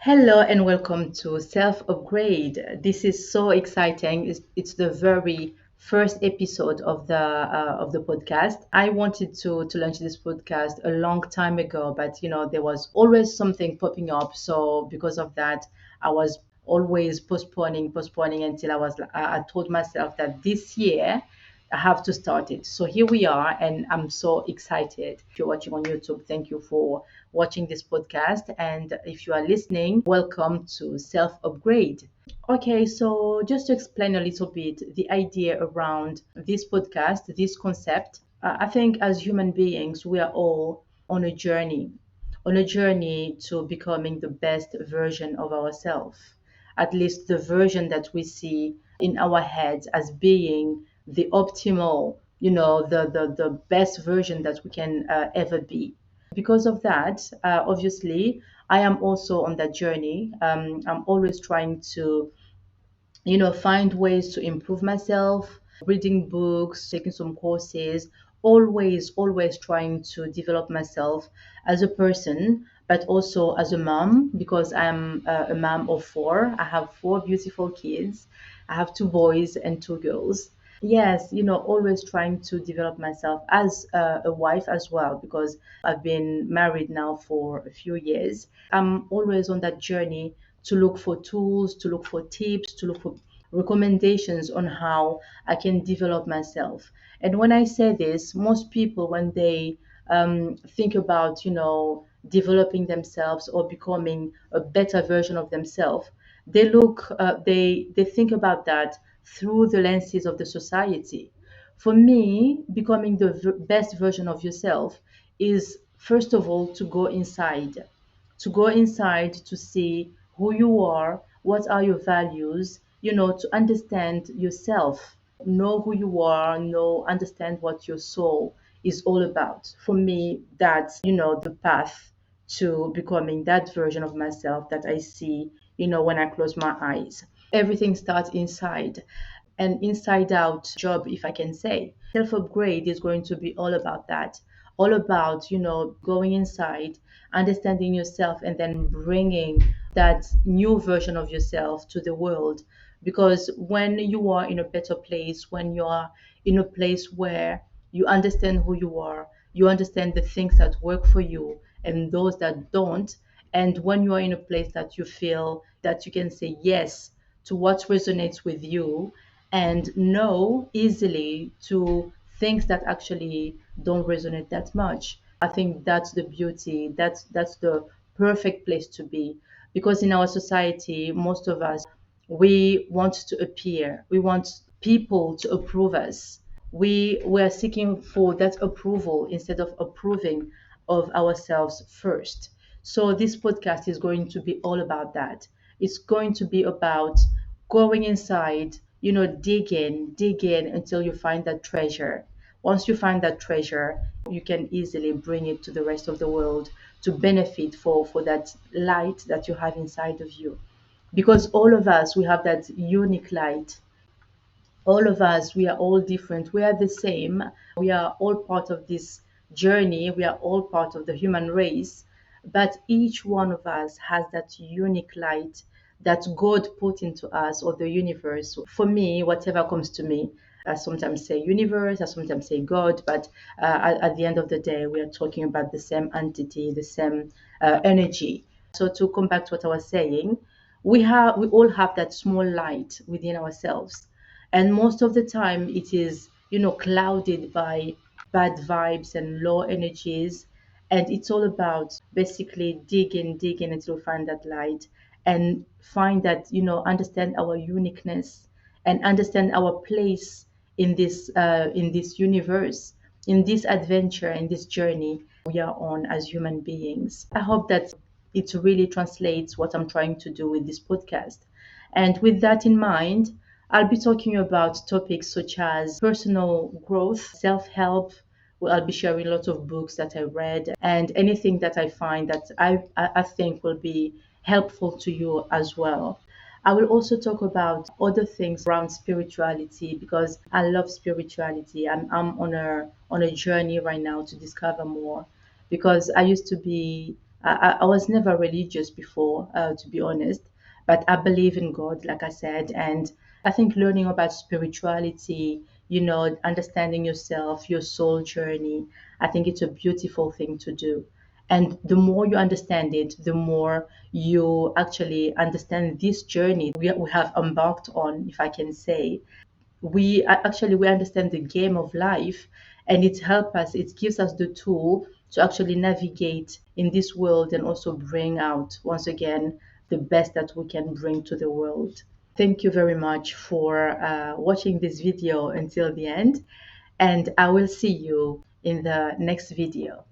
Hello and welcome to Self Upgrade. This is so exciting. It's the very first episode of the podcast. I wanted to launch this podcast a long time ago, but there was always something popping up. So because of that, I was always postponing until I told myself that this year I have to start it. So here we are, and I'm so excited. If you're watching on YouTube, thank you for watching this podcast. And if you are listening, welcome to Self Upgrade. Okay, so just to explain a little bit the idea around this podcast, this concept, I think as human beings, we are all on a journey to becoming the best version of ourselves, at least the version that we see in our heads as being the optimal, the best version that we can ever be. Because of that, obviously, I am also on that journey. I'm always trying to find ways to improve myself, reading books, taking some courses, always trying to develop myself as a person, but also as a mom, because I'm a mom of four. I have four beautiful kids. I have two boys and two girls. Yes, always trying to develop myself as a wife as well, because I've been married now for a few years. I'm always on that journey to look for tools, to look for tips, to look for recommendations on how I can develop myself. And when I say this, most people, when they think about, developing themselves or becoming a better version of themselves, they think about that through the lenses of the society. For me, becoming the best version of yourself is first of all to go inside to see who you are, what are your values, to understand yourself, know who you are, understand what your soul is all about. For me, that's, the path to becoming that version of myself that I see, when I close my eyes. Everything starts inside, an inside out job, if I can say. Self upgrade is going to be all about that. All about, going inside, understanding yourself, and then bringing that new version of yourself to the world. Because when you are in a better place, when you are in a place where you understand who you are, you understand the things that work for you and those that don't, and when you are in a place that you feel that you can say yes to what resonates with you and no easily to things that actually don't resonate that much. I think that's the beauty. That's the perfect place to be. Because in our society, most of us, we want to appear. We want people to approve us. We are seeking for that approval instead of approving of ourselves first. So this podcast is going to be all about that. It's going to be about going inside, dig in until you find that treasure. Once you find that treasure, you can easily bring it to the rest of the world to benefit for that light that you have inside of you. Because all of us, we have that unique light. All of us, we are all different. We are the same. We are all part of this journey. We are all part of the human race. But each one of us has that unique light that God put into us, or the universe. For me, whatever comes to me, I sometimes say universe, I sometimes say God, but at the end of the day, we are talking about the same entity, the same energy. So to come back to what I was saying, we all have that small light within ourselves, and most of the time it is clouded by bad vibes and low energies, and it's all about basically digging until we find that light and find that understand our uniqueness and understand our place in this universe, in this adventure, in this journey we are on as human beings. I hope that it really translates what I'm trying to do with this podcast. And with that in mind, I'll be talking about topics such as personal growth, self help. Well, I'll be sharing a lot of books that I read and anything that I find that I think will be helpful to you as well. I will also talk about other things around spirituality because I love spirituality. I'm on a journey right now to discover more because I used to be I was never religious before, to be honest, but I believe in God, like I said, and I think learning about spirituality, understanding yourself, your soul journey, I think it's a beautiful thing to do. And the more you understand it, the more you actually understand this journey we have embarked on, if I can say. We understand the game of life, and it gives us the tool to actually navigate in this world and also bring out, once again, the best that we can bring to the world. Thank you very much for watching this video until the end, and I will see you in the next video.